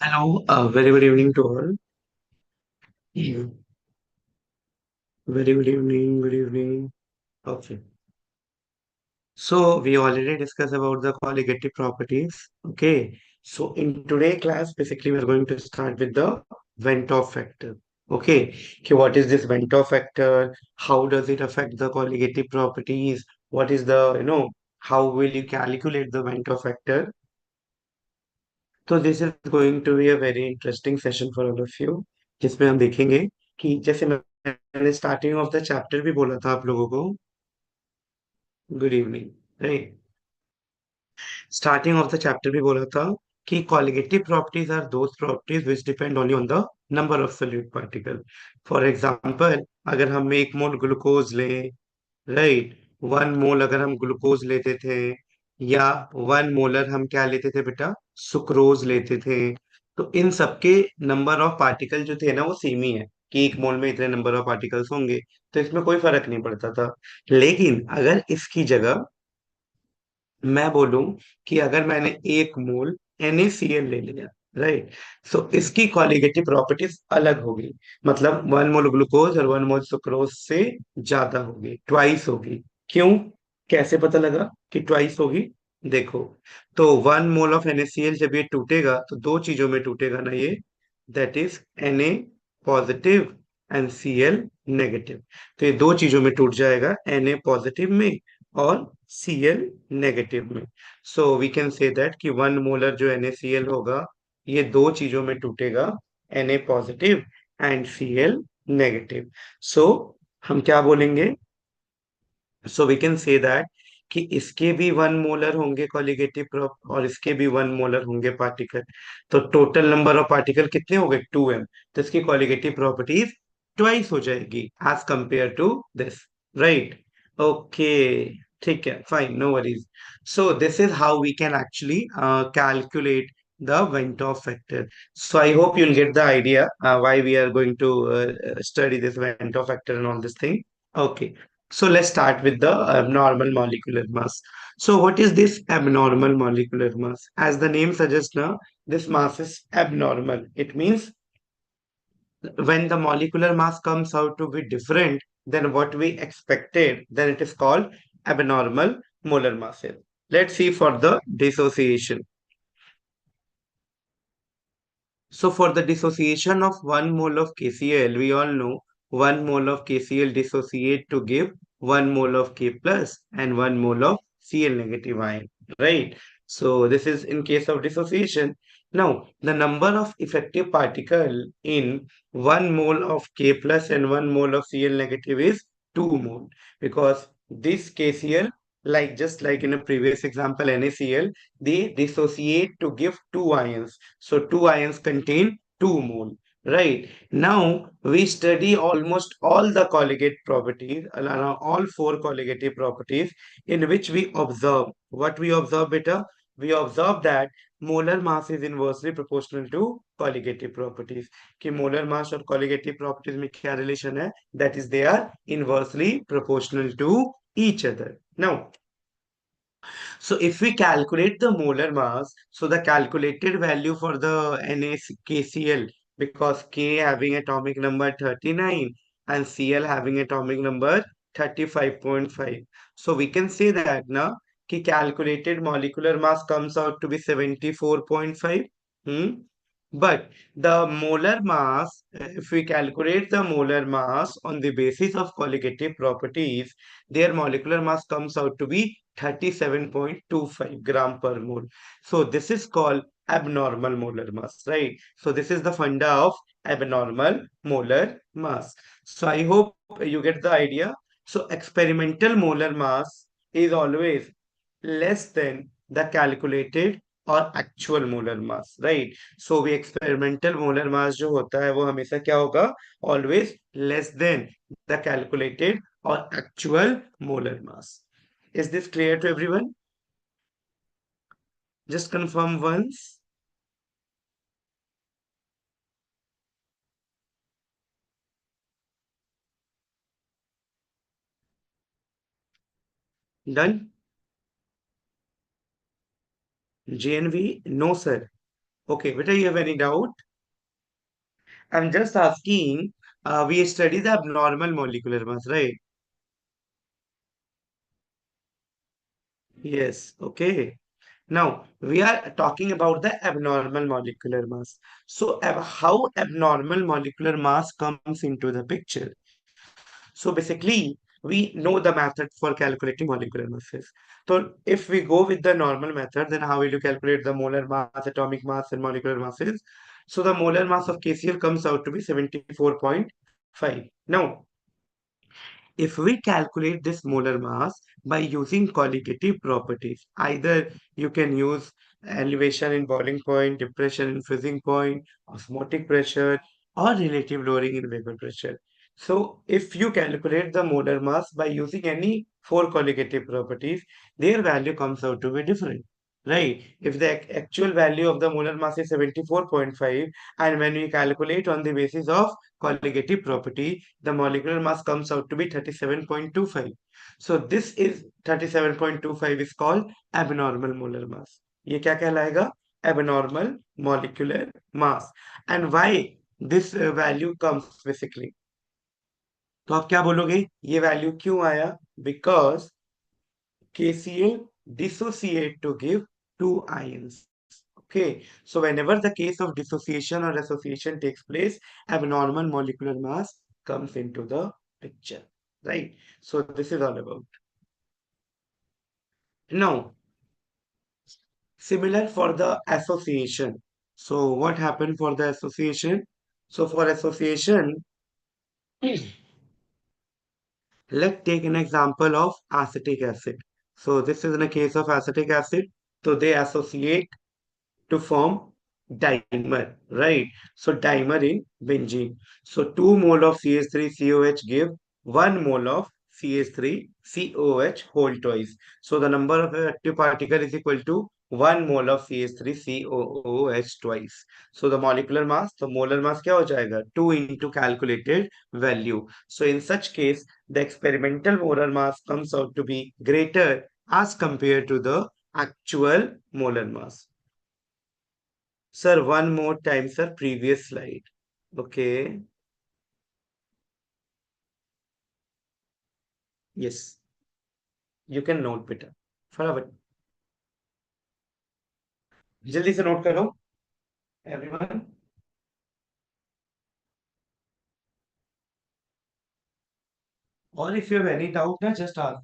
Hello, very good evening to all. Mm. Very good evening, good evening. Okay. So we already discussed about the colligative properties. Okay. So in today class, basically we're going to start with the Ventov factor. Okay. Okay, what is this Ventov factor? How does it affect the colligative properties? What is how will you calculate the Ventov factor? तो this is going to be a very interesting session for all of you जिसमें हम देखेंगे कि जैसे मैंने starting of the chapter भी बोला था आप लोगों को good evening right starting of the chapter भी बोला था कि colligative properties are those properties which depend only on the number of solute particle for example अगर हम एक मोल ग्लूकोज लें राइट 1 मोल अगर हम ग्लूकोज लेते थे या 1 मोलर हम क्या लेते थे बेटा सुक्रोज लेते थे तो इन सबके नंबर ऑफ पार्टिकल जो थे ना वो सेम ही है कि एक मोल में इतने नंबर ऑफ पार्टिकल्स होंगे तो इसमें कोई फर्क नहीं पड़ता था लेकिन अगर इसकी जगह मैं बोलूं कि अगर मैंने 1 मोल NaCl ले लिया राइट सो इसकी कॉलिगेटिव प्रॉपर्टीज अलग होगी मतलब 1 मोल ग्लूकोज और 1 मोल सुक्रोज से ज्यादा होगी ट्वाइस होगी क्यों कैसे पता लगा कि ट्वाइस होगी देखो तो 1 मोल ऑफ NaCl जब ये टूटेगा तो दो चीजों में टूटेगा ना ये that is Na positive and Cl negative तो ये दो चीजों में टूट जाएगा Na पॉजिटिव में और Cl नेगेटिव में so we can say that कि 1 मोलर जो NaCl होगा ये दो चीजों में टूटेगा Na positive and Cl negative so हम क्या बोलेंगे so we can say that कि इसके भी 1 मोलर होंगे कॉलिगेटिव प्रॉप और इसके भी 1 मोलर होंगे पार्टिकल तो टोटल नंबर ऑफ पार्टिकल कितने हो गए 2m तो इसकी कॉलिगेटिव प्रॉपर्टीज ट्वाइस हो जाएगी as compare to this right okay ठीक है fine no worries so this is how we can actually calculate the Ventov factor. So I hope you'll get the idea why we are going to study this Ventov factor and all this thing. Okay. So let's start with the abnormal molecular mass. So what is this abnormal molecular mass? As the name suggests now, this mass is abnormal. It means when the molecular mass comes out to be different than what we expected, then it is called abnormal molar masses. Let's see for the dissociation. So for the dissociation of 1 mole of KCl, we all know 1 mole of KCl dissociate to give 1 mole of K plus and 1 mole of Cl negative ion, right? So this is in case of dissociation. Now, the number of effective particle in 1 mole of K plus and 1 mole of Cl negative is 2 mole because this KCl, like just like in a previous example, NaCl, they dissociate to give two ions so two ions contain 2 mole. Right. Now we study almost all the colligate properties, all four colligative properties in which we observe. What we observe, beta? We observe that molar mass is inversely proportional to colligative properties. कि molar mass और colligative properties में क्या relation है? That is, they are inversely proportional to each other. Now, so if we calculate the molar mass, so the calculated value for the NaKCl, because K having atomic number 39 and Cl having atomic number 35.5. So we can say that now कि calculated molecular mass comes out to be 74.5. Hmm? But the molar mass, if we calculate the molar mass on the basis of colligative properties, their molecular mass comes out to be 37.25 gram per mole. So this is called abnormal molar mass, right? So this is the funda of abnormal molar mass. So I hope you get the idea. So experimental molar mass is always less than the calculated और actual molar mass, right? So we experimental molar mass जो होता है वो हमेशा क्या होगा? Always less than the calculated or actual molar mass. Is this clear to everyone? Just confirm once. Done? GNV? No, sir. Okay, whether you have any doubt? I'm just asking, we study the abnormal molecular mass, right? Yes, okay. Now, we are talking about the abnormal molecular mass. So, how abnormal molecular mass comes into the picture? So, basically, we know the method for calculating molecular masses. So, if we go with the normal method, then how will you calculate the molar mass, atomic mass, and molecular masses? So, the molar mass of KCl comes out to be 74.5. Now, if we calculate this molar mass by using qualitative properties, either you can use elevation in boiling point, depression in freezing point, osmotic pressure, or relative lowering in vapor pressure. So, if you calculate the molar mass by using any four qualitative properties, their value comes out to be different. Right? If the actual value of the molar mass is 74.5, and when we calculate on the basis of colligative property, the molecular mass comes out to be 37.25. So this is 37.25 is called abnormal molar mass. ये क्या कहलाएगा? Abnormal molecular mass. And why this value comes basically? तो आप क्या बोलोगे? ये value क्यों आया? Because KCl dissociate to give two ions. Okay, so whenever the case of dissociation or association takes place, abnormal molecular mass comes into the picture, right? So this is all about. Now, similar for the association. So what happened for the association? So for association, let's take an example of acetic acid. So this is in a case of acetic acid. So they associate to form dimer, right? So dimer in benzene. So 2 mole of CH3COH give 1 mole of CH3COH whole twice. So the number of active particle is equal to 1 mole of CH3COOH twice. So the molecular mass, the molar mass क्या हो जाएगा? 2 into calculated value. So in such case, the experimental molar mass comes out to be greater as compared to the actual molar mass. Sir, one more time, sir, previous slide. Okay. Yes, you can note बेटा फटाफट जल्दी से note करो everyone. Or if you have any doubt ना just ask.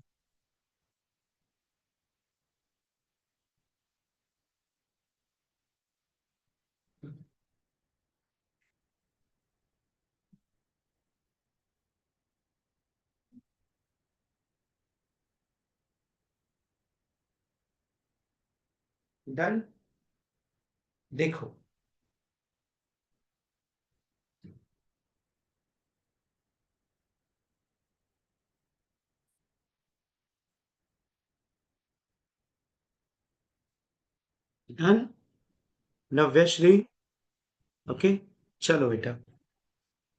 Done. देखो. Done. Navyasri. Okay. चलो बेटा.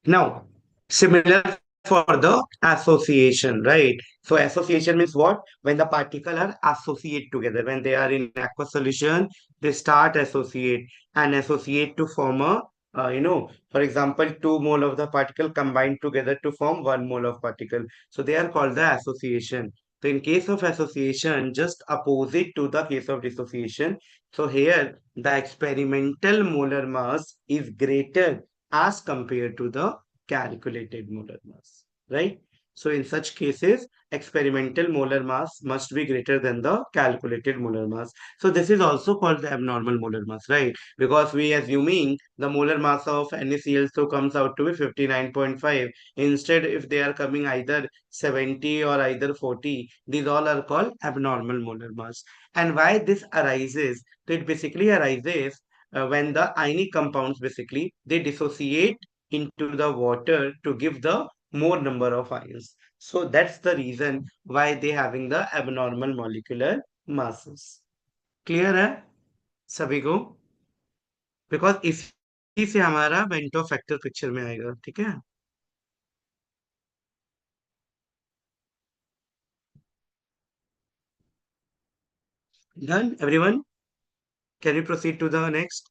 Now, similar for the association, right? So association means what? When the particle are associate together, when they are in aqueous solution, they start associate to form a, for example, 2 mole of the particle combined together to form 1 mole of particle. So they are called the association. So in case of association, just opposite to the case of dissociation. So here the experimental molar mass is greater as compared to the calculated molar mass, right? So in such cases, experimental molar mass must be greater than the calculated molar mass. So this is also called the abnormal molar mass, right? Because we assuming the molar mass of NaCl2 comes out to be 59.5. Instead, if they are coming either 70 or either 40, these all are called abnormal molar mass. And why this arises? So it basically arises when the ionic compounds basically they dissociate into the water to give the more number of ions. So that's the reason why they having the abnormal molecular masses. Clear है सभी को? Because इसी से हमारा bento factor picture में आएगा, ठीक है? Done, everyone? Can we proceed to the next?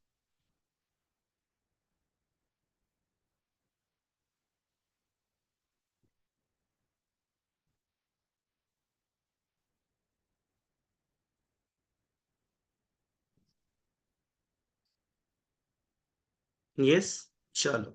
Yes, चलो।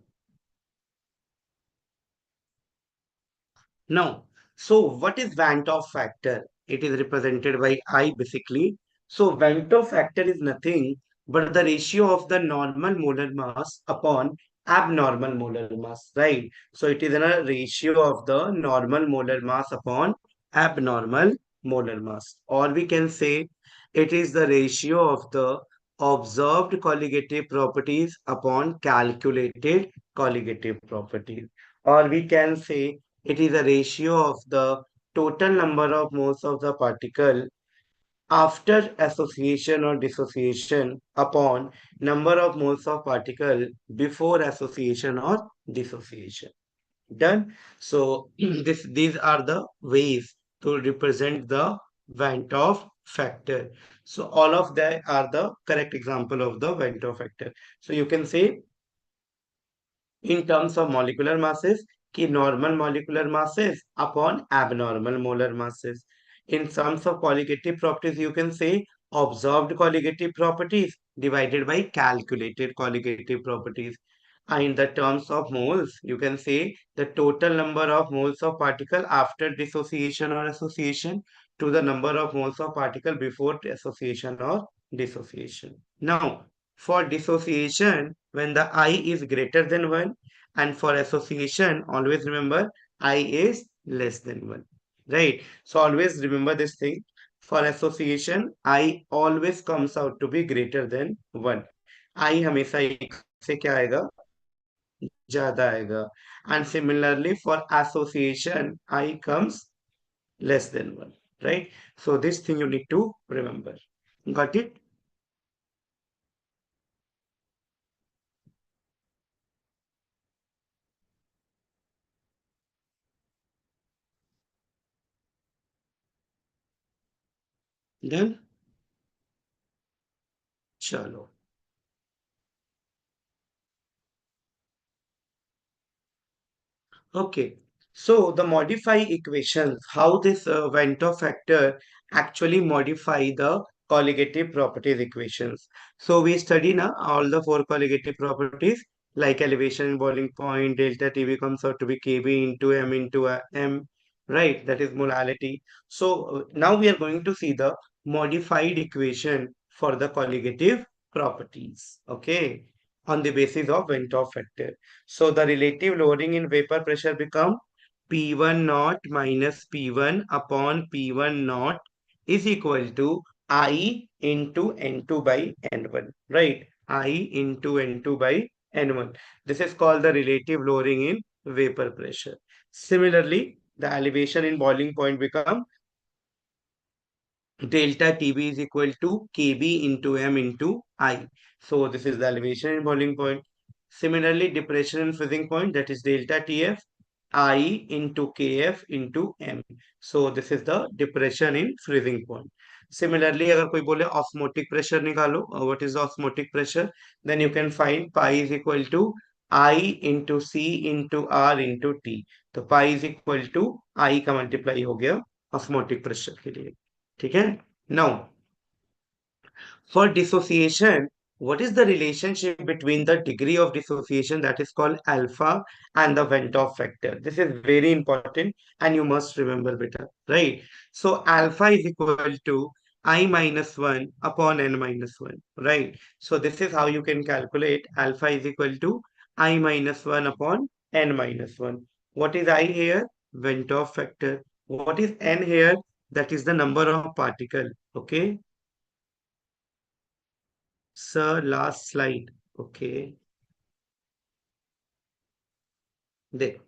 Now, so what is Van 't Hoff factor? It is represented by I basically. So Van 't Hoff factor is nothing but the ratio of the normal molar mass upon abnormal molar mass, right? So it is a ratio of the normal molar mass upon abnormal molar mass. Or we can say it is the ratio of the observed colligative properties upon calculated colligative properties. Or we can say it is a ratio of the total number of moles of the particle after association or dissociation upon number of moles of particle before association or dissociation. Done. So these are the ways to represent the Van 't Hoff factor. So all of them are the correct example of the Van 't Hoff factor. So you can say in terms of molecular masses कि normal molecular masses upon abnormal molar masses. In terms of colligative properties, you can say observed colligative properties divided by calculated colligative properties. And in the terms of moles, you can say the total number of moles of particle after dissociation or association to the number of moles of particle before association or dissociation. Now, for dissociation, when the I is greater than 1, and for association, always remember I is less than 1. Right? So always remember this thing. For association, I always comes out to be greater than 1. I हमेशा एक से क्या आएगा ज्यादा आएगा and similarly for association I comes less than 1, right? So this thing you need to remember. Got it? Then chalo. Okay, so the modify equations, how this Vento factor actually modify the colligative properties equations. So we study now all the four colligative properties like elevation, boiling point, delta T becomes out to be Kb into M into M, right? That is molality. So now we are going to see the modified equation for the colligative properties, okay, on the basis of Vento factor. So the relative lowering in vapor pressure become P1 naught minus P1 upon P1 naught is equal to I into N2 by N1, right? I into N2 by N1. This is called the relative lowering in vapor pressure. Similarly, the elevation in boiling point become delta TB is equal to KB into M into I. So this is the elevation in boiling point. Similarly, depression in freezing point, that is delta TF, I into KF into M. So this is the depression in freezing point. Similarly, अगर कोई बोले osmotic pressure निकालो, what is the osmotic pressure? Then you can find pi is equal to I into C into R into T. तो pi is equal to I का multiply हो गया osmotic pressure के लिए. ठीक है? Now, for dissociation, what is the relationship between the degree of dissociation that is called alpha and the Van 't Hoff factor? This is very important and you must remember better, right? So alpha is equal to I minus 1 upon n minus 1, right? So this is how you can calculate alpha is equal to I minus 1 upon n minus 1. What is I here? Van 't Hoff factor. What is n here? That is the number of particle, okay? Sir, last slide. Okay. देख,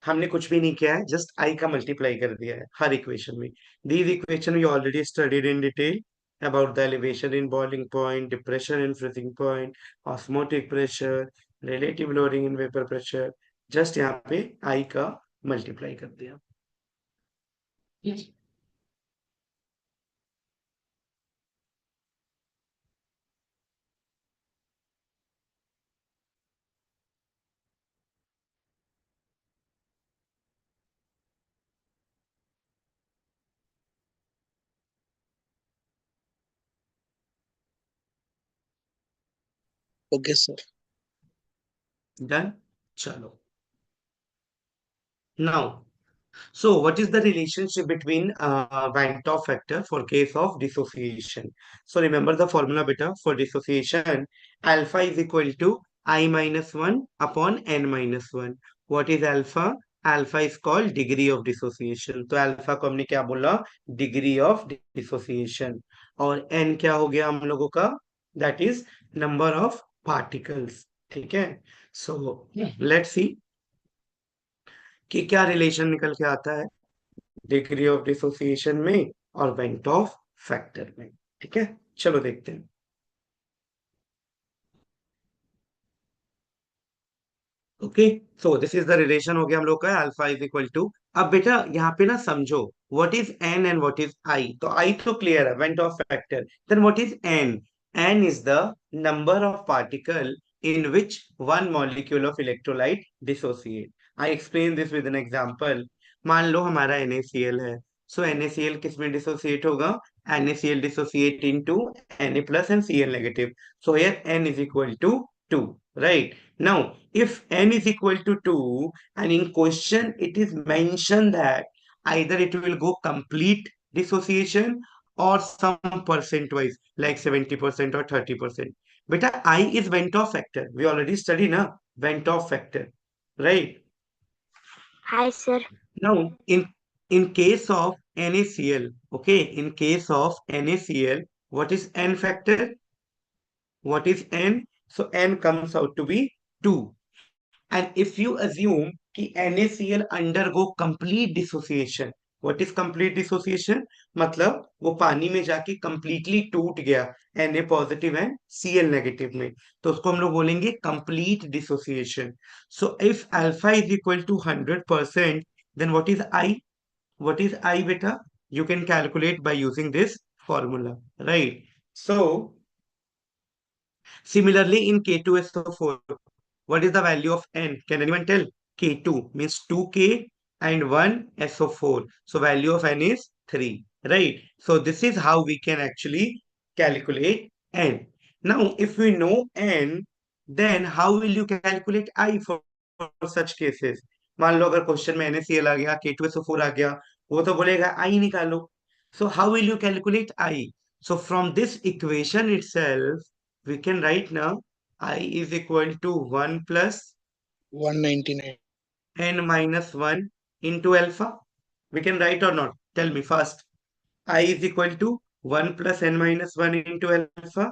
हमने कुछ भी नहीं किया है, just I का multiply कर दिया है हर इक्वेशन में. These equation we already studied in detail about the elevation in boiling point, depression in freezing point, osmotic pressure, relative loading in vapor pressure. Just यहाँ पे आई का मल्टीप्लाई कर दिया. Yes. Okay sir. डन। चलो, now, so, what is the relationship between Van 't Hoff factor for case of dissociation? So, remember the formula beta for dissociation. Alpha is equal to I minus 1 upon n minus 1. What is alpha? Alpha is called degree of dissociation. तो alpha को हमने क्या बोला? Degree of dissociation. और n क्या हो गया हम लोगों का? That is number of particles. ठीक है? So, let's see कि क्या रिलेशन निकल के आता है डिग्री ऑफ डिसोसिएशन में और वेंट ऑफ फैक्टर में। ठीक है, चलो देखते हैं। Okay, so this is the relation हो गया हम लोग का, अल्फा इज इक्वल टू। अब बेटा यहाँ पे ना समझो, what is n and what is i. तो आई तो क्लियर है, went of factor. Then what is n? N is the number of particle in which one molecule of electrolyte dissociate. I explain this with an example. मान लो हमारा NaCl है, सो NaCl किस में dissociate होगा? NaCl dissociate into Na plus and Cl negative. So here n is equal to 2, right? Now, if n is equal to 2 and in question it is mentioned that either it will go complete dissociation or some percent wise like 70% or 30%. Beta, I is Ventov factor. We already studied na Ventov factor, right? Hi, sir. Now, in case of NaCl, okay, in case of NaCl, what is n factor? What is n? So n comes out to be 2. And if you assume कि NaCl undergo complete dissociation, what is complete dissociation? मतलब वो पानी में जाके completely टूट गया Na positive and Cl negative में, तो उसको हम लोग बोलेंगे complete dissociation. So if alpha is equal to 100%, then what is I? What is I beta? You can calculate by using this formula, right? So similarly, in K2SO4, what is the value of N? Can anyone tell? K2 means 2K and 1 SO4. So value of N is 3, right? So this is how we can actually calculate N. Now, if we know N, then how will you calculate I for such cases? मान लो अगर question में NaCl आ गया, K2SO4 आ गया, वो तो बोलेगा I निकालो. So how will you calculate I? So from this equation itself, we can write now I is equal to 1 plus 199। n minus 1 into alpha. We can write or not? Tell me first. I is equal to 1 plus n minus 1 into alpha.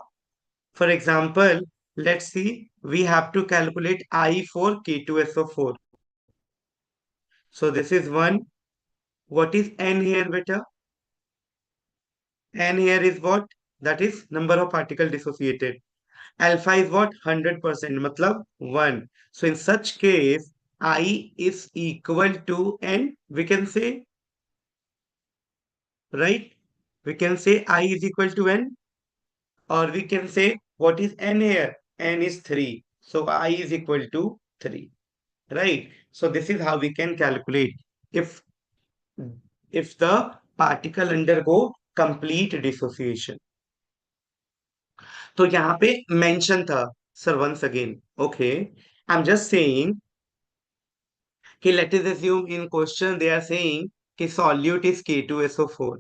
For example, let's see, we have to calculate I for K2SO4. So this is 1. What is n here, beta? N here is what? That is number of particle dissociated. Alpha is what? 100%, matlab 1. So in such case, I is equal to n, we can say, right? We can say I is equal to n, or we can say, what is n here? N is 3. So I is equal to 3, right? So this is how we can calculate if if the particle undergo complete dissociation. तो यहाँ पे mention था, sir once again, okay, I am just saying कि let us assume in question they are saying कि solute is K2SO4.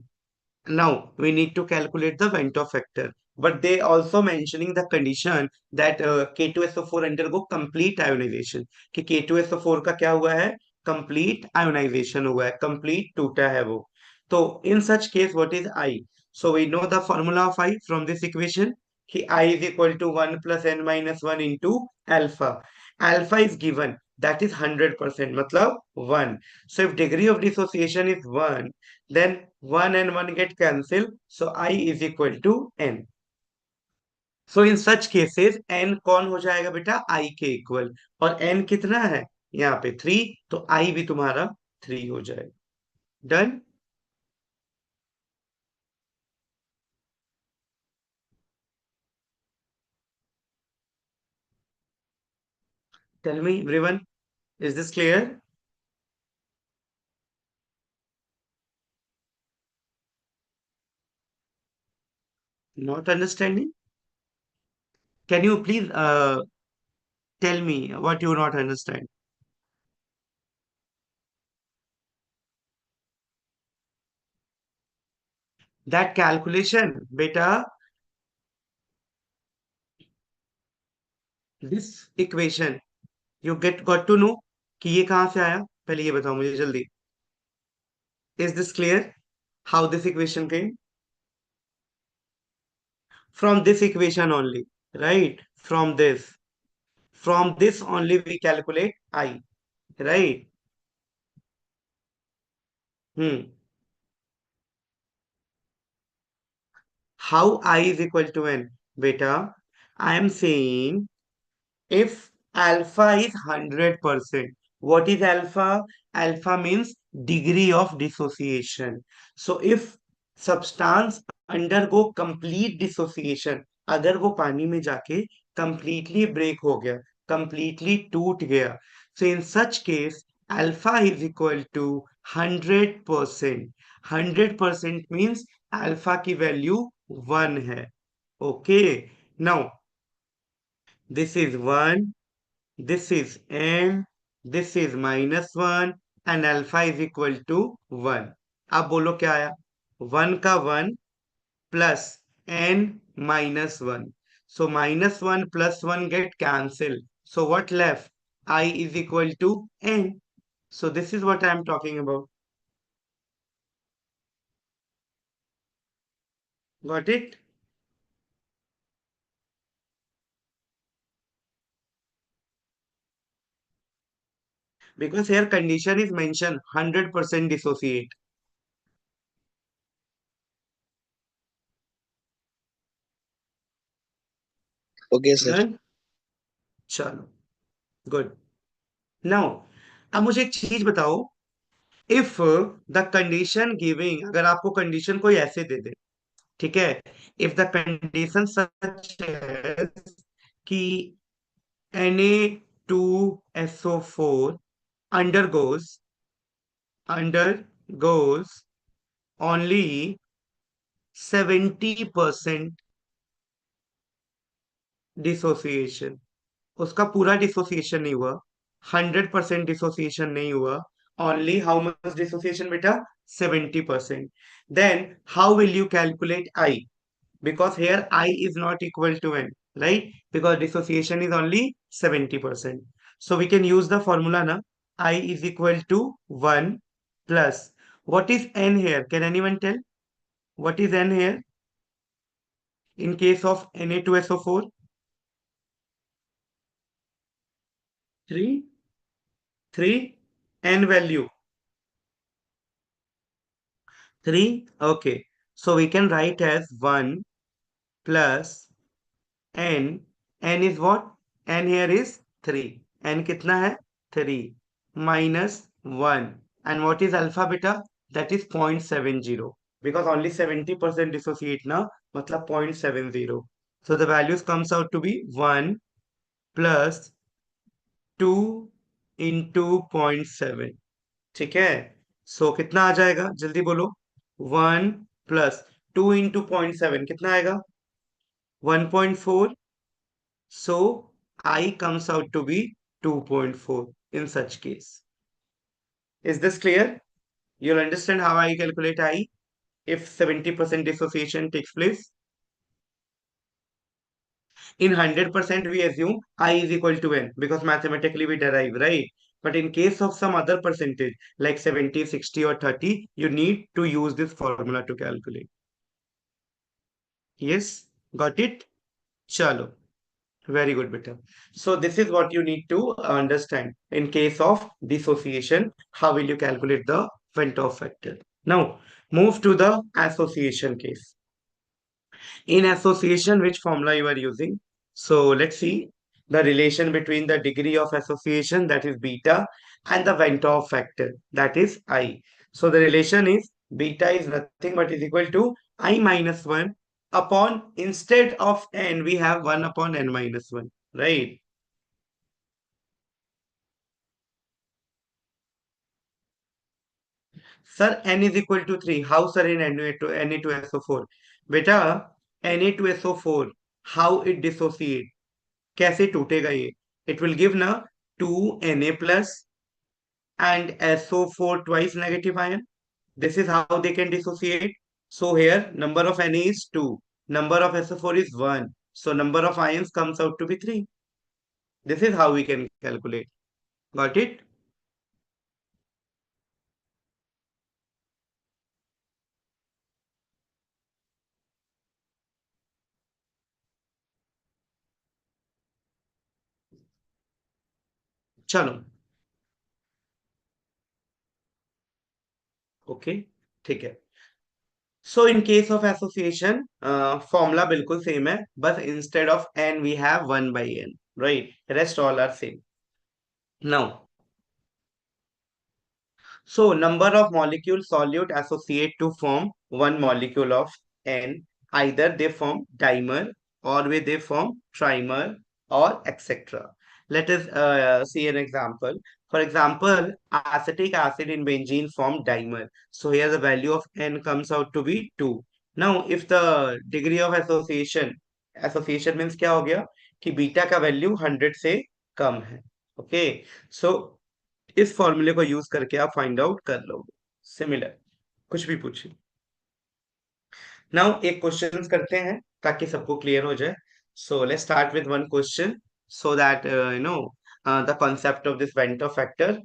Now we need to calculate the Ventov factor, but they also mentioning the condition that K2SO4 undergo complete ionization, कि K2SO4 का क्या हुआ है? Complete ionization हुआ है, complete टूटा है वो. तो in such case what is I? So we know the formula of I from this equation कि I is equal to 1 plus n minus 1 into alpha. Alpha is given, that is 100%, मतलब 1. So if degree of dissociation is 1, then 1 and 1 get cancelled, so I is equal to n. So in such cases n कौन हो जाएगा बेटा? I के equal. और n कितना है यहाँ पे? 3. तो I भी तुम्हारा 3 हो जाएगा. Done. Tell me everyone, is this clear? Not understanding? Can you please tell me what you not understand? That calculation, beta, this equation, you get got to know कि ये कहाँ से आया, पहले ये बताओ मुझे जल्दी. Is this clear? How this equation came? From this equation only, right? From this only we calculate I, right? Hmm. How I is equal to n? Beta, I am saying if alpha is 100%, what is alpha? Alpha means degree of dissociation. So if substance undergo complete dissociation, अगर वो पानी में जाके completely break हो गया, completely टूट गया, so in such case alpha is equal to 100%. 100% means alpha की value 1 है. Okay, now this is 1, this is n, this is -1 and alpha is equal to 1. अब बोलो क्या आया? 1 का 1 plus n minus 1. So -1 plus 1 get cancelled. So what left? I is equal to n. So this is what I am talking about. Got it? Because here condition is mentioned 100% dissociate. Okay, sir. Done? चलो, good. Now, अब मुझे एक चीज बताओ. If the condition giving, अगर आपको condition कोई ऐसे दे दे, ठीक है, इफ द कंडीशन सच कि Na2SO4 undergoes undergoes only 70% dissociation, उसका पूरा डिसोसिएशन नहीं हुआ, 100% डिसोसिएशन नहीं हुआ, ओनली हाउ मच डिसोसिएशन बेटा? 70%. Then how will you calculate i? Because here I is not equal to n, right? Because dissociation is only 70%. So we can use the formula now. I is equal to 1 plus. What is n here? Can anyone tell? What is n here? In case of Na2SO4? 3? 3? N value? 3? Okay. So we can write as 1 plus n. N is what? N here is 3. N kitna hai? 3 minus 1. And what is alpha beta? That is 0.70. Because only 70% dissociate na, matlab 0.70. So the values comes out to be 1 plus 2 into 0.7. ठीक है? So कितना आ जाएगा? जल्दी बोलो. 1 plus 2 into 0.7 कितना आएगा? 1.4. So I comes out to be 2.4 in such case. Is this clear? You'll understand how I calculate I if 70% dissociation takes place. In 100% we assume I is equal to n because mathematically we derive, right? But in case of some other percentage like 70, 60 or 30, you need to use this formula to calculate. Yes, got it? Chalo. Very good, beta. So this is what you need to understand. In case of dissociation, how will you calculate the Ventov factor? Now, move to the association case. In association, which formula you are using? So let's see the relation between the degree of association, that is beta, and the Ventov factor, that is I. So the relation is beta is nothing but is equal to I minus 1 upon, instead of n, we have 1 upon n minus 1, right? Sir, n is equal to 3. How, sir, in Na2SO4? Beta, Na2SO4, how it dissociate? कैसे टूटेगा ये? It will give ना 2Na plus and SO4 twice negative ion. This is how they can dissociate. So here number of Na is 2, number of SO4 is 1. So number of ions comes out to be 3. This is how we can calculate. Got it? चलो okay ठीक है. So in case of association, formula बिल्कुल same है, बस instead of n we have 1 by n, right? Rest all are same. Now, so number of molecules solute associate to form one molecule of N. Either they form dimer or they form trimer or etc. Let us see an example. For example, acetic acid in benzene form dimer. So here the value of N comes out to be 2. Now if the degree of association means क्या हो गया कि beta का value 100 से कम है. Okay so इस फॉर्मूले को यूज करके आप फाइंड आउट कर लोगे. सिमिलर कुछ भी पूछिए. नाउ एक क्वेश्चन करते हैं ताकि सबको क्लियर हो जाए. So let's start with one question so that the concept of this Venter factor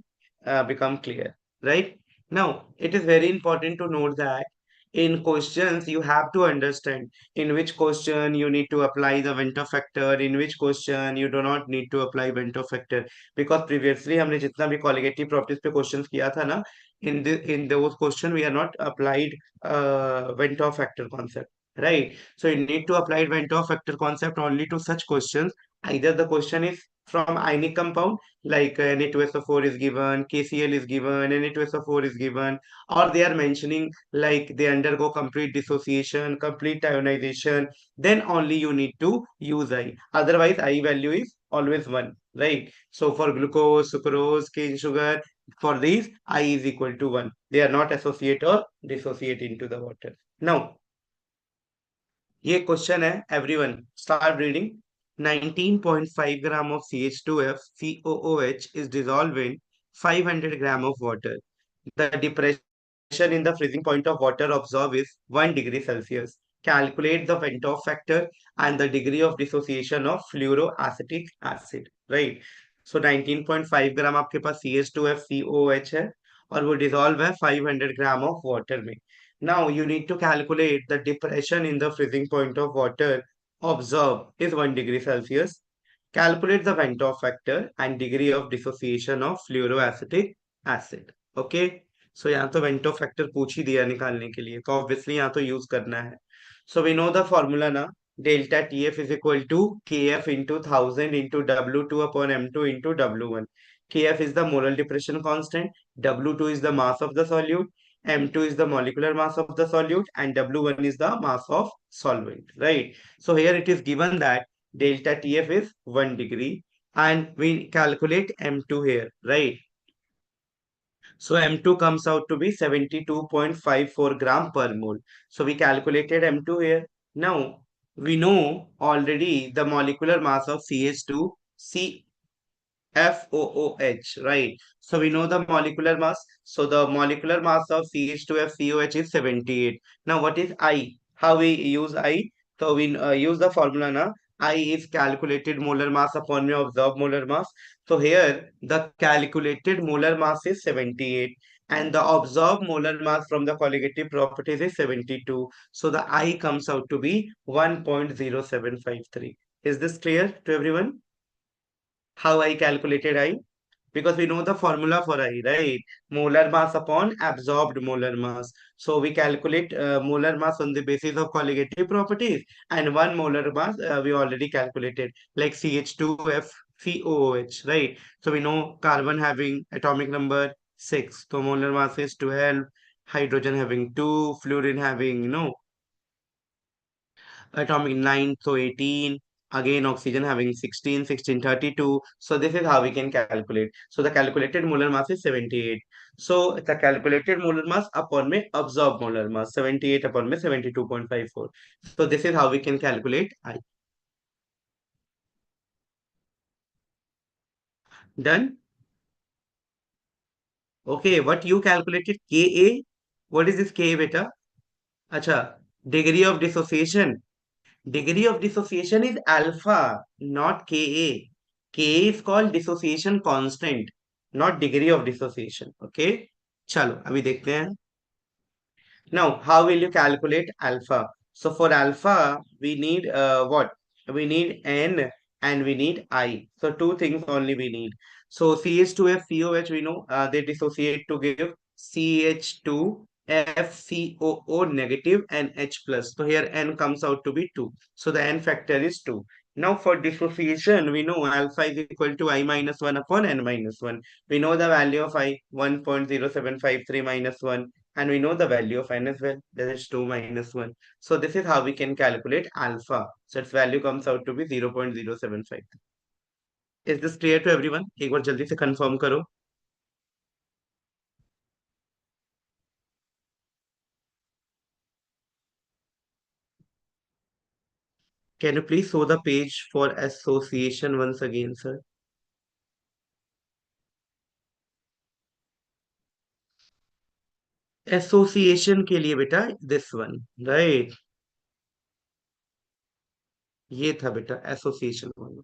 become clear, right? Now it is very important to note that in questions you have to understand in which question you need to apply the Venter factor, in which question you do not need to apply Venter factor, because previously हमने जितना भी qualitative properties पे questions किया था ना, in those question we are not applied Venter factor concept, right? So you need to apply Venter factor concept only to such questions. Either the question is from ionic compound like Na2SO4 is given, KCl is given, Na2SO4 is given, or they are mentioning like they undergo complete dissociation, complete ionization, then only you need to use I. Otherwise, I value is always 1, right? So for glucose, sucrose, cane sugar, for these, I is equal to 1. They are not associate or dissociate into the water. Now, ये question है everyone start reading. 19.5 gram of CH2F COOH is dissolved in 500 gram of water. The depression in the freezing point of water absorbed is 1 degree Celsius. Calculate the Ventov factor and the degree of dissociation of fluoroacetic acid. Right? So 19.5 ग्राम आपके पास CH2F COOH है और वो dissolve है 500 gram of water में. Now you need to calculate the depression in the freezing point of water observed is 1 degree Celsius. Calculate the Ventov factor and degree of dissociation of fluoroacetic acid. Okay. So यहाँ तो Ventov factor पूछ ही दिया निकालने के लिए, तो obviously यहाँ तो use करना है. So we know the formula ना, delta TF is equal to KF into 1000 into W2 upon M2 into W1. KF is the molar depression constant, W2 is the mass of the solute, M2 is the molecular mass of the solute, and W1 is the mass of solvent, right? So here it is given that delta TF is 1 degree and we calculate M2 here, right? So M2 comes out to be 72.54 gram per mole. So we calculated M2 here. Now we know already the molecular mass of CH2, FOOH, right? So we know the molecular mass. So the molecular mass of CH2FCOH is 78. Now what is I? How we use I? So we use the formula na. I is calculated molar mass upon your observed molar mass. So here the calculated molar mass is 78 and the observed molar mass from the colligative properties is 72. So the I comes out to be 1.0753. Is this clear to everyone? How I calculated I? Because we know the formula for I, right? Molar mass upon absorbed molar mass. So we calculate molar mass on the basis of colligative properties, and one molar mass we already calculated, like CH2FCOOH, right? So we know carbon having atomic number 6, so molar mass is 12, hydrogen having 2, fluorine having, atomic 9, so 18. Again, oxygen having 16, 16, 32. So this is how we can calculate. So the calculated molar mass is 78. So the calculated molar mass upon में absorbed molar mass 78 upon में 72.54. So this is how we can calculate I. Done? Okay, what you calculated Ka? What is this Ka, beta? Acha, degree of dissociation. Degree of dissociation is alpha, not Ka. Ka is called dissociation constant, not degree of dissociation. Okay? चलो अभी देखते हैं. Now, how will you calculate alpha? So for alpha, we need what? We need N and we need I. So two things only we need. So CH2F COH, we know they dissociate to give CH2FCOO negative and H plus. So here N comes out to be 2. So the N factor is 2. Now for dissociation, we know alpha is equal to I minus 1 upon N minus 1. We know the value of I 1.0753 minus 1, and we know the value of n as well, that is 2 minus 1. So this is how we can calculate alpha. So its value comes out to be 0.075. Is this clear to everyone? एक बार जल्दी से confirm करो. Can you please show the page for association once again, sir? Association के लिए बेटा this one, right? ये था बेटा association वाला.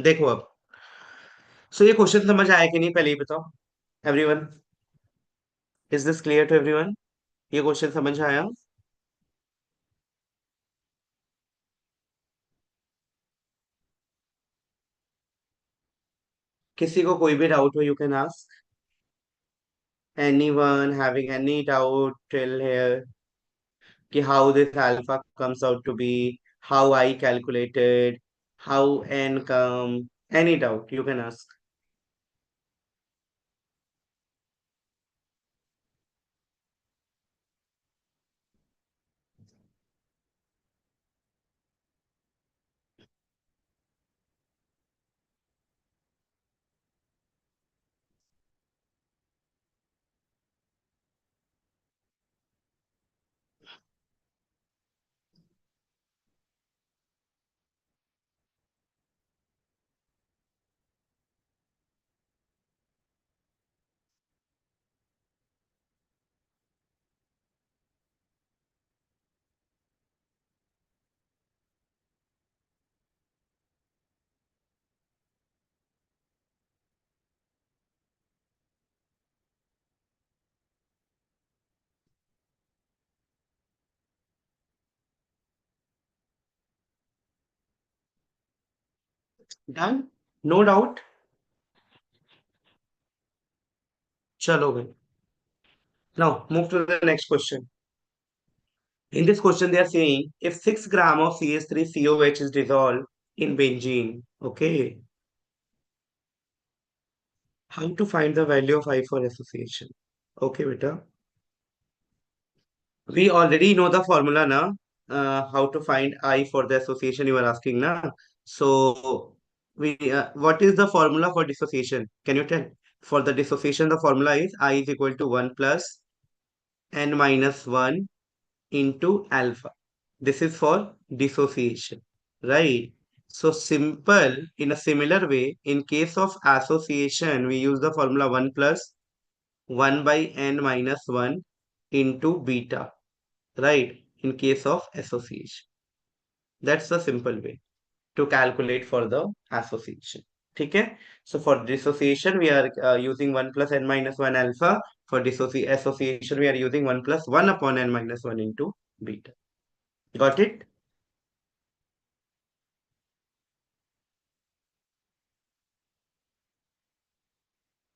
देखो अब. So ये क्वेश्चन समझ आया कि नहीं पहले ही बताओ. Everyone, is this clear to everyone? ये क्वेश्चन समझ आया? किसी को कोई भी डाउट हो, you can ask. Anyone having any doubt till here? कि how this alpha comes out to be, how I calculated, how n come? Any doubt you can ask. Done? No doubt? चलो भाई. Now move to the next question. In this question, they are saying if 6 gram of CH3COH is dissolved in benzene, okay, how to find the value of I for association? Okay, beta. We already know the formula now. How to find I for the association you are asking now. So we what is the formula for dissociation? Can you tell? For the dissociation, the formula is I is equal to 1 plus n minus 1 into alpha. This is for dissociation, right? So simple, in a similar way, in case of association, we use the formula 1 plus 1 by n minus 1 into beta, right? In case of association. That's the simple way to calculate for the association. Okay? So for dissociation, we are using 1 plus n minus 1 alpha. For association, we are using 1 plus 1 upon n minus 1 into beta. Got it?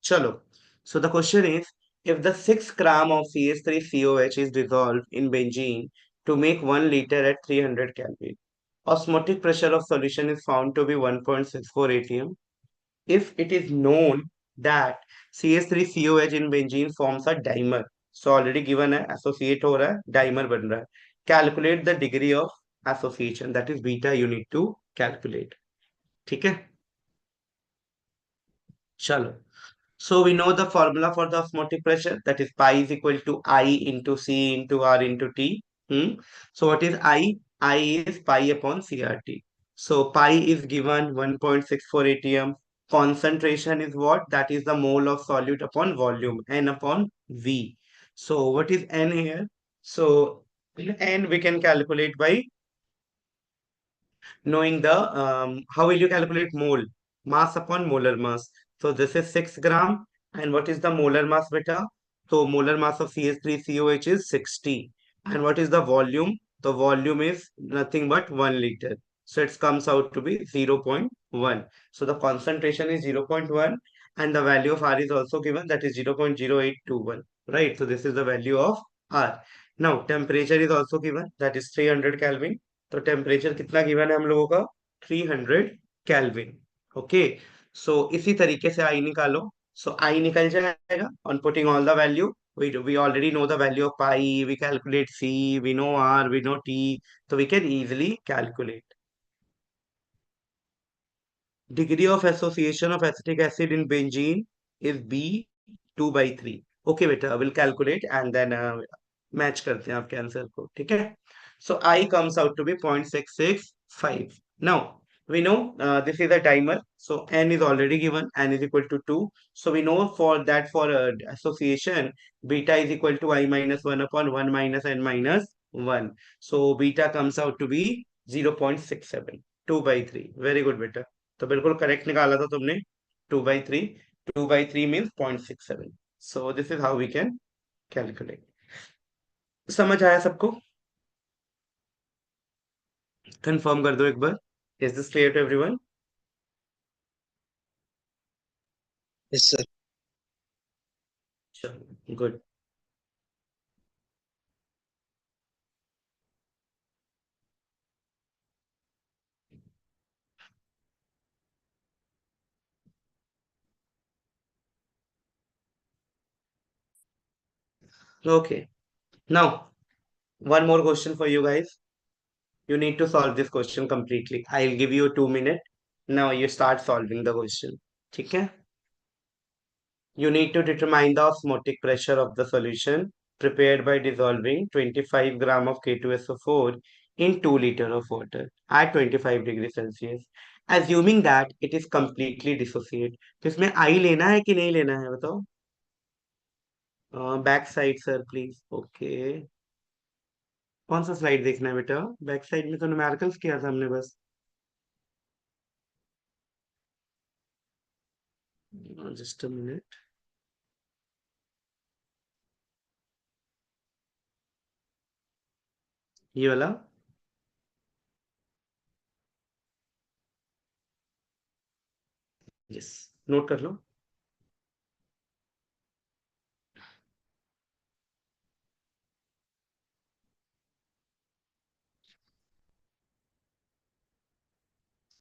Chalo. So the question is, if the 6 gram of CH3COH is dissolved in benzene to make 1 liter at 300 Kelvin, osmotic pressure of solution is found to be 1.64 atm. If it is known that CH3COH in benzene forms a dimer, so already given है associate हो रहा है, dimer बन रहा है. Calculate the degree of association, that is beta you need to calculate. ठीक है? चलो. So we know the formula for the osmotic pressure, that is pi is equal to I into C into R into T. Hmm? So what is I? I is pi upon CRT. So pi is given 1.64 atm. Concentration is what? That is the mole of solute upon volume, N upon V. So what is N here? So N we can calculate by knowing the how will you calculate mole? Mass upon molar mass. So this is 6 gram. And what is the molar mass, beta? So molar mass of CH3COH is 60. And what is the volume? The volume is nothing but 1 liter. So it comes out to be 0.1. So the concentration is 0.1 and the value of R is also given, that is 0.0821. Right. So this is the value of R. Now temperature is also given, that is 300 Kelvin. तो temperature कितना given है हम लोगों का 300 kelvin okay so इसी तरीके से आई निकालो सो आई निकल जाएगा on putting all the value we already know the value of pi, we calculate c, we know r, we know t, so we can easily calculate degree of association of acetic acid in benzene is b 2 by 3. Okay beta, I will calculate and then match करते हैं आपके answer को ठीक है so I comes out to be 0.665 now we know this is a timer so n is already given n is equal to 2 so we know for that for association beta is equal to I minus 1 upon 1 minus n minus 1 so beta comes out to be 0.67 2 by 3 very good beta तो बिल्कुल correct निकाला था तुमने 2/3 2/3 means 0.67 so this is how we can calculate समझ आया सबको confirm कर दो एक बार is this clear to everyone Yes, sir. चलो good okay now one more question for you guys you need to solve this question completely I'll give you 2 minutes now you start solving the question ठीक है You need to determine the osmotic pressure of the solution prepared by dissolving 25 gram of K2SO4 in 2 liter of water at 25 degrees Celsius. Assuming that it is completely dissociate. तो इसमें I लेना है कि नहीं लेना है बताओ back side sir please okay कौन सा स्लाइड देखना है बेटा बैक साइड में तो न्यूमेरिकल्स किया था हमने बस जस्ट अ मिनट ये वाला यस नोट कर लो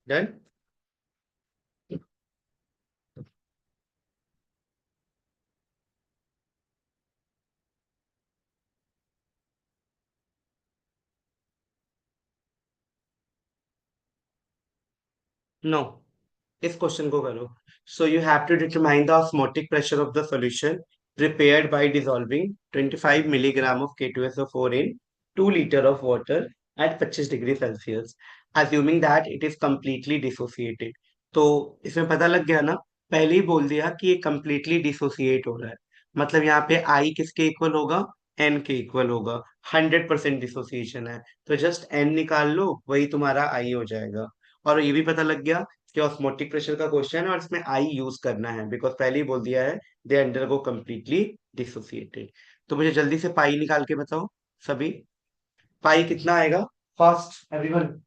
डन नो इस क्वेश्चन को करो so you have to determine the osmotic pressure of the solution prepared by dissolving 25 milligram of K2SO4 in 2 liter of water at 25 degree Celsius assuming that it is completely dissociated तो इसमें पता लग गया ना पहले ही बोल दिया कि ये completely dissociate हो रहा है मतलब यहाँ पे I किसके इक्वल होगा N के इक्वल होगा 100% डिसोसिएशन है तो जस्ट N निकाल लो वही तुम्हारा I हो जाएगा और ये भी पता लग गया कि ऑस्मोटिक प्रेशर का क्वेश्चन है और इसमें आई यूज करना है बिकॉज पहले ही बोल दिया है दे अंडरगो कंप्लीटली डिसोसिएटेड तो मुझे जल्दी से पाई निकाल के बताओ सभी पाई कितना आएगा fast everyone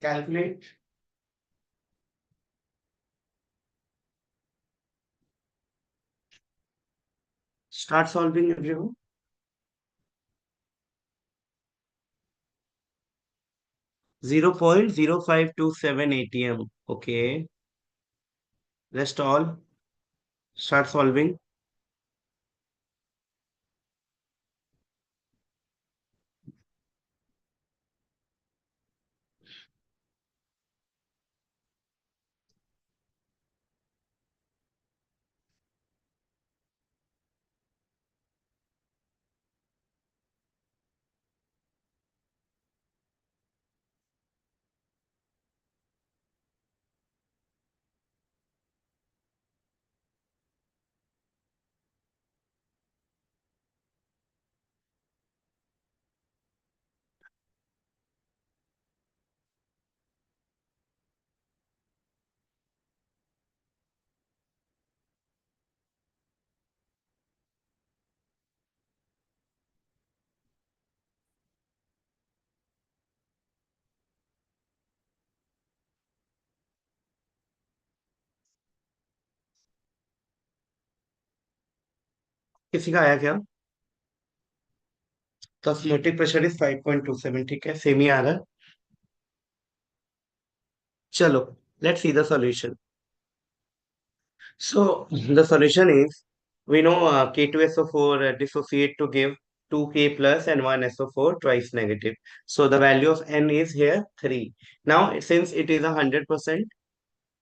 calculate start solving everyone 0.0527 atm. Okay, rest all. Start solving. किसी का आया क्या? तो osmotic pressure is 5.27. ठीक है, सेम ही आ रहा है. चलो, let's see the solution. So the solution is, we know K2SO4 dissociate to give 2K plus and 1 SO4 twice negative. So the value of N is here 3. Now since it is 100%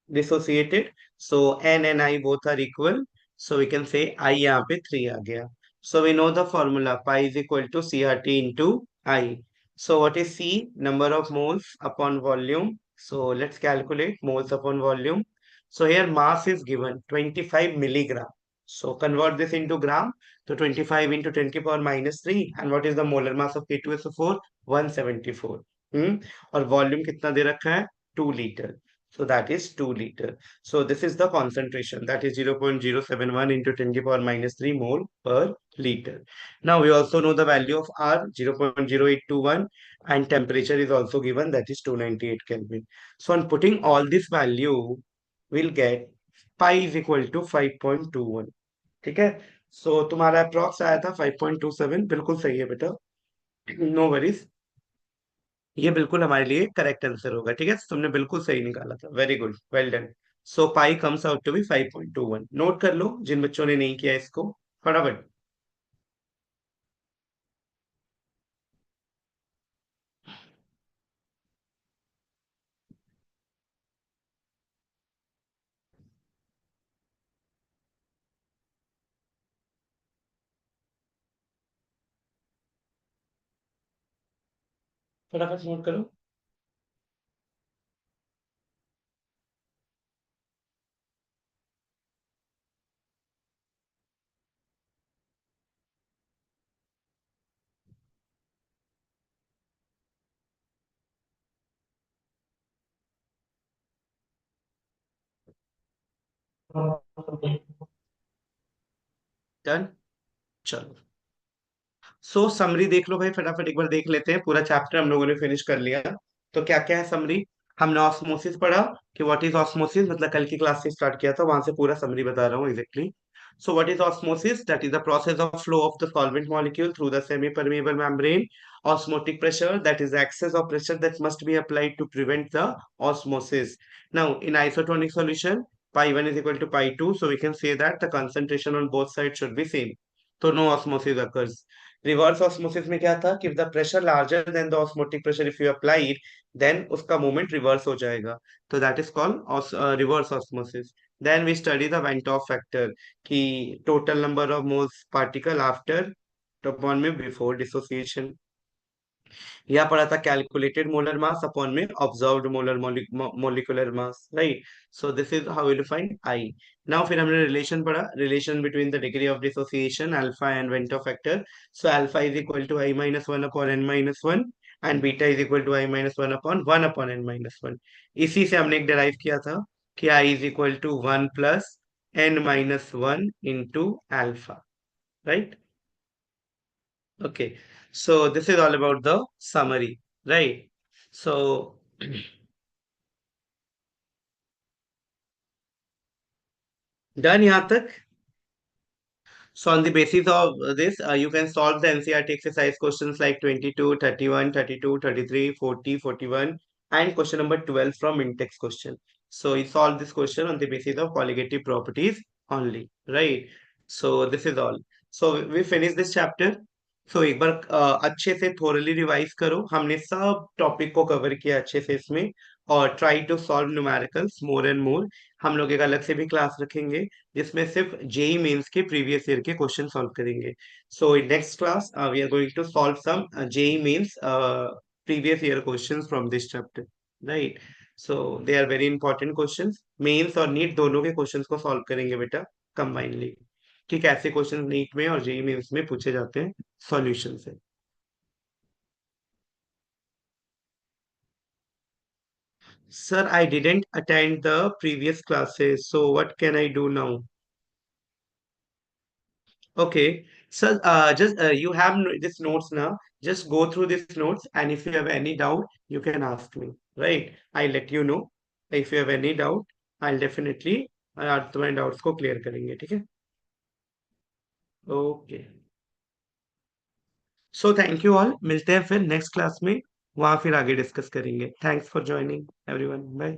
dissociated, so N and I both are equal. So we can say I यहाँ पे 3 आ गया. So we know the formula pi is equal to CRT into I. So what is C? Number of moles upon volume. So let's calculate moles upon volume. So here mass is given 25 milligram. So convert this into gram. So 25 into 10 to the power minus 3. And what is the molar mass of K2SO4? 174. और volume कितना दे रखा है? 2 liter. So that is 2 liter. So this is the concentration, that is 0.071 into 10 to the power minus 3 mole per liter. Now we also know the value of R, 0.0821, and temperature is also given, that is 298 Kelvin. So on putting all this value, we'll get pi is equal to 5.21. ठीक है. So तुम्हारा approx आया था 5.27. बिल्कुल सही है बेटा, no worries. ये बिल्कुल हमारे लिए करेक्ट आंसर होगा. ठीक है, तुमने बिल्कुल सही निकाला था. Very good, well done. So pi comes out to be 5.21. Note कर लो जिन बच्चों ने नहीं किया इसको फटाफट. फटाफट नोट करो. डन. चलो, सो समरी देख लो भाई, फटाफट एक बार देख लेते हैं. पूरा चैप्टर हम लोगों ने फिनिश कर लिया. तो क्या क्या है समरी? हमने ऑस्मोसिस पढ़ा कि व्हाट इज ऑस्मोसिस, मतलब कल की क्लास से स्टार्ट किया था, वहां से पूरा समरी बता रहा हूँ exactly. So what is osmosis? That is the process of flow of the solvent molecule through the semi-permeable membrane. Osmotic pressure, that is the excess of pressure that must be applied to prevent the osmosis. Now in isotonic solution, pi 1 is equal to pi 2, so we can say that the concentration on both sides should be same. So no osmosis occurs. Reverse osmosis में क्या था कि the pressure larger than the osmotic pressure if you apply, then उसका movement reverse हो जाएगा. तो that is called reverse osmosis. Then we study the van't of factor कि total number of moles particle after upon में before dissociation. यह पढ़ा था calculated molar mass upon में observed molar molecular mass, right. So this is how will find I. Now फिर हमने relation पढ़ा, relation between the degree of dissociation alpha and van't Hoff factor. So alpha is equal to I minus one upon N minus one, and beta is equal to I minus one upon N minus one. इसी से हमने एक derive किया था कि I is equal to one plus N minus one into alpha, right. Okay, so this is all about the summary, right? So, done यहाँ तक. So on the basis of this, you can solve the NCERT exercise questions like 22, 31, 32, 33, 40, 41, and question number 12 from in-text question. So you solve this question on the basis of colligative properties only, right? So this is all. So we finish this chapter. So एक बार अच्छे से thoroughly revise करो, हमने सब topic को cover किया अच्छे से इसमें, और try to solve numericals more and more. हम लोग एक अलग से भी क्लास रखेंगे जिसमें सिर्फ जेई मेंस के प्रीवियस ईयर के क्वेश्चन सॉल्व करेंगे. So in next class we are going to solve some JEE Mains previous year questions from this chapter, right? So they are very important questions. Mains और NEET दोनों के questions को solve करेंगे बेटा, combinedly. ठीक है, ऐसे क्वेश्चन नीट में और जेई मेंस में पूछे जाते हैं सॉल्यूशन से. Sir, I didn't attend the previous classes, so what can I do now? Okay, so just you have this notes now. Just go through these notes, and if you have any doubt, you can ask me. Right? I'll let you know. If you have any doubt, I'll definitely तुम्हारे doubts को clear करेंगे, ठीक है? Okay. So thank you all. मिलते हैं फिर next class में. वहाँ फिर आगे discuss करेंगे. Thanks for joining everyone. Bye.